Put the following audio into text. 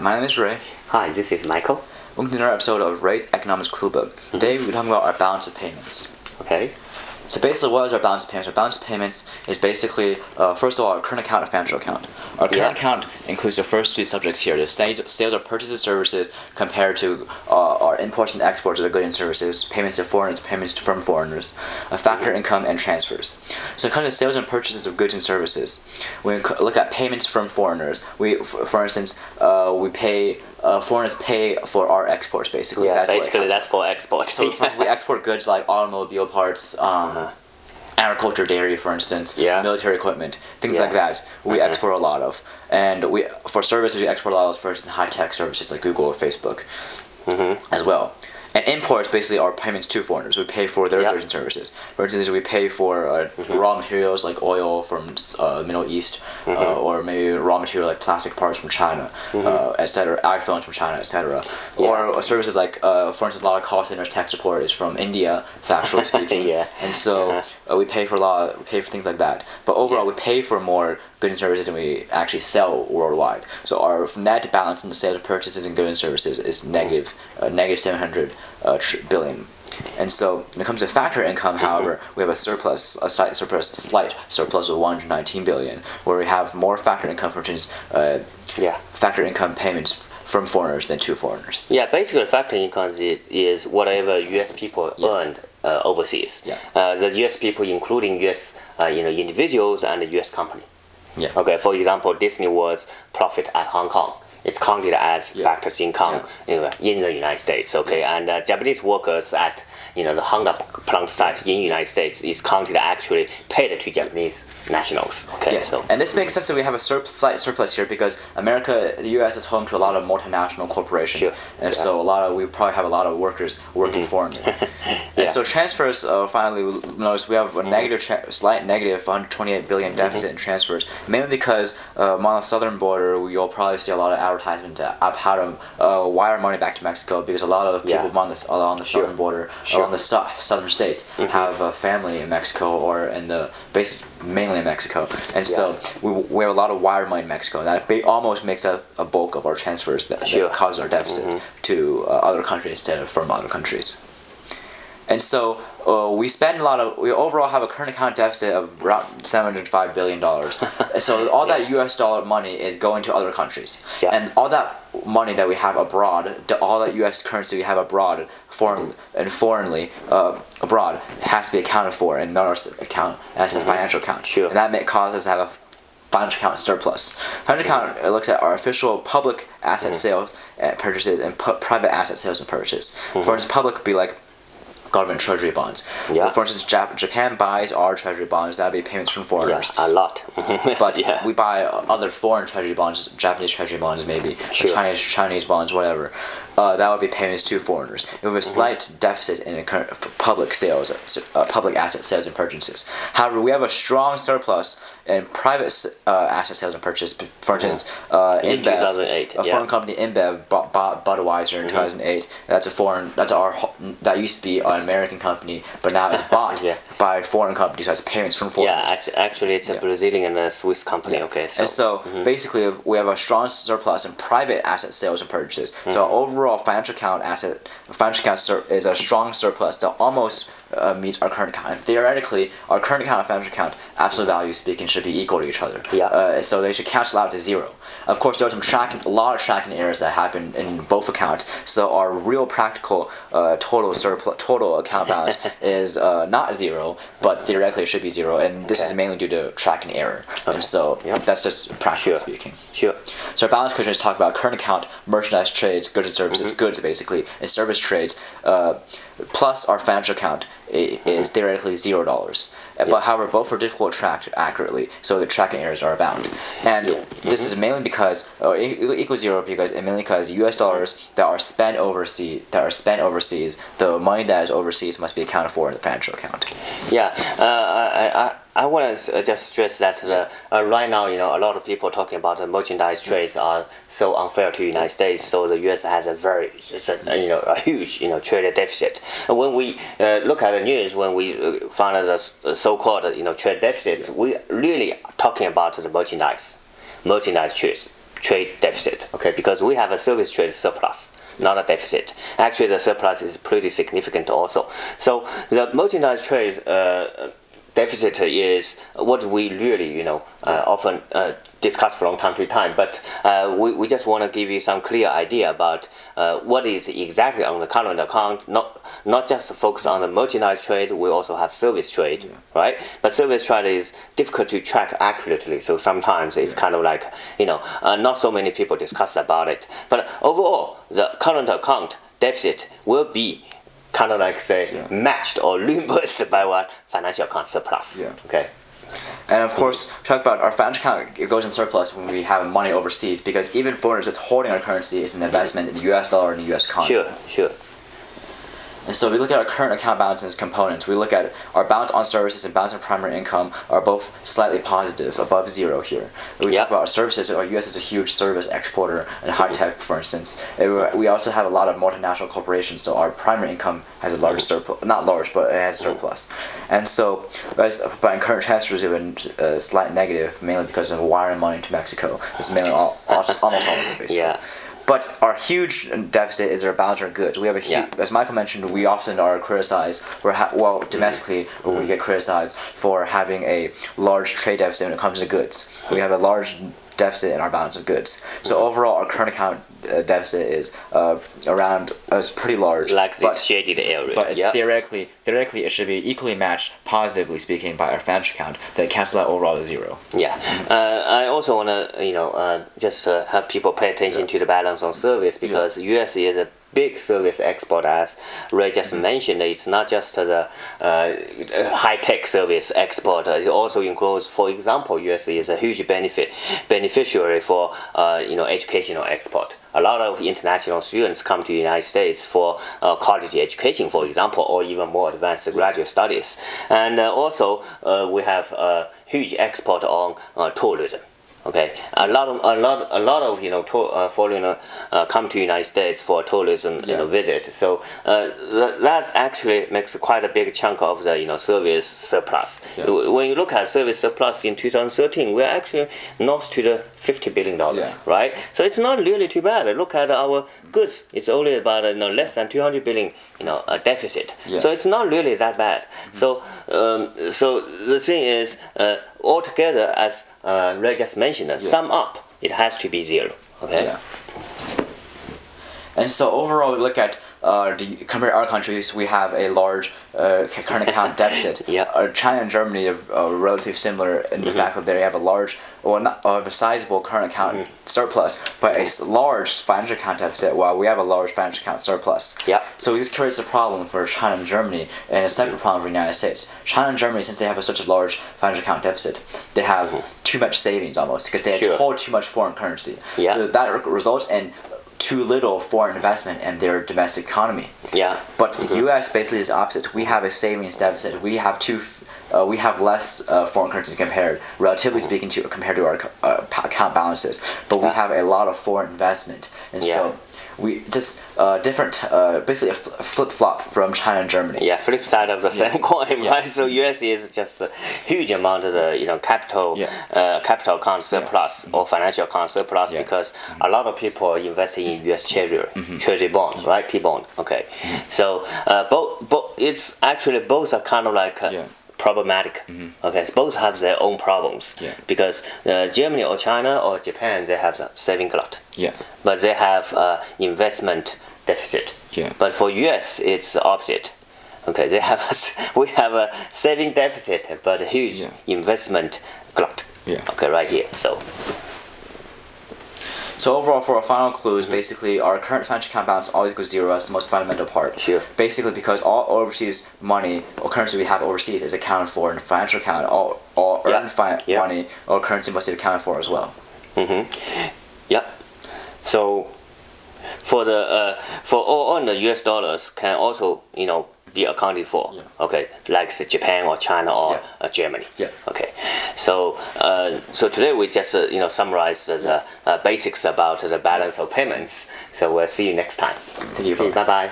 My name is Ray. Hi, this is Michael. Welcome to another episode of Ray's Economics Clue Book. Today we're talking about our balance of payments. Okay. So basically, what is our balance of payments? Our balance of payments is basically, first of all, our current account and financial account. Our current account includes the first two subjects here: the sales or purchases of services compared to our imports and exports of the goods and services, payments to foreigners, payments from foreigners, factor income, and transfers. So, when it comes to sales and purchases of goods and services, we look at payments from foreigners. For instance, we pay. Foreigners pay for our exports, basically. Yeah, basically that's for export. So we export goods like automobile parts, agriculture, dairy, for instance, military equipment, things like that. We export a lot of, and for services we export a lot of, for instance, high-tech services like Google or Facebook, as well. And imports basically are payments to foreigners. We pay for their goods and services. For instance, we pay for raw materials like oil from the Middle East, or maybe raw material like plastic parts from China, etc., iPhones from China, etc. Or services like, for instance, a lot of call centers tech support is from India, factually speaking. And so we pay for things like that. But overall, we pay for more goods and services than we actually sell worldwide. So our net balance in the sales of purchases and goods and services is negative 700 billion. And so when it comes to factor income, however, we have a slight surplus of 119 billion, where we have more factor income, for instance, factor income payments from foreigners than to foreigners. Yeah, basically factor income is whatever U.S. people earned overseas. The U.S. people, including U.S. Individuals and the U.S. company. Okay. For example, Disney World's profit at Hong Kong. It's counted as factors income in the United States, okay? And Japanese workers at the Honda plant site in the United States is counted actually paid to Japanese nationals, okay? And this makes sense that we have a slight surplus here because the U.S. is home to a lot of multinational corporations, and so we probably have a lot of workers working for them. And so transfers, finally, we notice we have a slight negative 128 billion deficit in transfers, mainly because on the southern border, you'll probably see a lot of advertisement of how to wire money back to Mexico, because a lot of people on the southern border, along the southern states, have a family in Mexico or mainly in Mexico, and so we have a lot of wire money in Mexico, and that almost makes a bulk of our transfers that cause our deficit to other countries instead of from other countries. And so we overall have a current account deficit of around $705 billion. So all that US dollar money is going to other countries. And all that money that we have abroad, all that US currency we have abroad, foreignly abroad, has to be accounted for in another account as a financial account. And that causes us to have a financial account surplus. Financial account looks at our official public asset sales and purchases and private asset sales and purchases. For instance, public would be like government treasury bonds. For instance, Japan buys our treasury bonds. That would be payments from foreigners. A lot. But we buy other foreign treasury bonds, Japanese treasury bonds maybe, Chinese bonds, whatever. That would be payments to foreigners. We have a slight deficit in current public asset sales and purchases. However, we have a strong surplus in private asset sales and purchases. For instance, in 2008, a foreign company, InBev, bought Budweiser in 2008. That used to be an American company, but now it's bought by a foreign company, so it's payments from foreigners. Actually, it's a Brazilian and a Swiss company. Okay, and so basically, we have a strong surplus in private asset sales and purchases. So overall, financial account is a strong surplus that almost meets our current account. And theoretically, our current account and financial account, absolute value speaking, should be equal to each other. So they should cancel out to zero. Of course, there are a lot of tracking errors that happen in both accounts. So our real practical total account balance is not zero, but theoretically it should be zero. And this is mainly due to tracking error. And so that's just practically speaking. So our balance equation is talk about current account, merchandise trades, goods and services, goods basically, and service trades, plus our financial account is theoretically $0. But however, both are difficult to track accurately, so the tracking errors are abound. And this is mainly because equals zero mainly because U.S. dollars that are spent overseas, the money that is overseas must be accounted for in the financial account. I want to just stress that right now, a lot of people talking about the merchandise trades are so unfair to the United States. So the U.S. has a huge trade deficit. And when we look at the news, when we find the so-called trade deficits, we really talking about the merchandise trade deficit. Okay, because we have a service trade surplus, not a deficit. Actually, the surplus is pretty significant also. So the merchandise trade deficit is what we really, often discuss from time to time. But we just want to give you some clear idea about what is exactly on the current account. Not just focus on the merchandise trade. We also have service trade, right? But service trade is difficult to track accurately. So sometimes it's kind of like not so many people discuss about it. But overall, the current account deficit will be kind of like matched or reimbursed by what financial account surplus. Okay. And of course, talk about our financial account, it goes in surplus when we have money overseas, because even foreigners that's holding our currency is an investment in the US dollar and the US economy. Sure. And so we look at our current account balance as components. We look at our balance on services and balance on primary income are both slightly positive, above zero here. We talk about our services. Our U.S. is a huge service exporter and high tech, for instance. We also have a lot of multinational corporations, so our primary income has a large surplus. Not large, but it has surplus. And so, but in current transfers, we have a slight negative, mainly because of wiring money to Mexico. It's mainly almost all of it, basically. But our huge deficit is our balance of goods. We have a huge, as Michael mentioned, we often are criticized, domestically, we get criticized for having a large trade deficit when it comes to goods. We have a large deficit in our balance of goods. So overall, our current account deficit is is pretty large. Like this shaded area. But it's theoretically it should be equally matched, positively speaking, by our financial account that cancel out overall to zero. I also want to just have people pay attention to the balance on service, because U.S. is a big service export, as Ray just mentioned. It's not just the high-tech service export. It also includes, for example, U.S. is a huge beneficiary for educational export. A lot of international students come to the United States for college education, for example, or even more advanced graduate studies. And also we have a huge export on tourism. Okay, a lot of foreigners come to United States for tourism visit. So that actually makes quite a big chunk of the service surplus. When you look at service surplus in 2013, we're actually north to the $50 billion, right? So it's not really too bad. Look at our goods; it's only about less than 200 billion, a deficit. So it's not really that bad. So the thing is, altogether, as Ray just mentioned, sum up, it has to be zero. Okay. And so overall, we look at compared to our countries, we have a large current account deficit. China and Germany are relatively similar in the fact that they have a large, a sizable current account surplus, but a large financial account deficit, while we have a large financial account surplus. So this creates a problem for China and Germany, and a separate problem for the United States. China and Germany, since they have such a large financial account deficit, they have too much savings almost, because they hold too much foreign currency. So that results in too little foreign investment in their domestic economy. But the U.S. basically is the opposite. We have a savings deficit. We have less foreign currencies relatively speaking, compared to our account balances. But we have a lot of foreign investment, and so we just basically a flip-flop from China and Germany. Flip side of the same coin, right? So U.S. is just a huge amount of the capital account surplus or financial account surplus, because a lot of people are investing in U.S. Treasury bonds, right? T-bond. Okay, so both it's actually both are kind of like problematic. Okay, so both have their own problems, because Germany or China or Japan, they have a saving glut, but they have investment deficit. But for US, it's the opposite. Okay, we have a saving deficit, but a huge investment glut. Okay, right here. So overall, for our final clues, basically our current financial account balance always goes zero. That's the most fundamental part. Basically, because all overseas money or currency we have overseas is accounted for in the financial account. All earned money or currency must be accounted for as well. So for all the US dollars can also be accounted for. Okay, like Japan or China or Germany. Okay, so today we just summarize the basics about the balance of payments. So we'll see you next time. Thank you. Bye bye.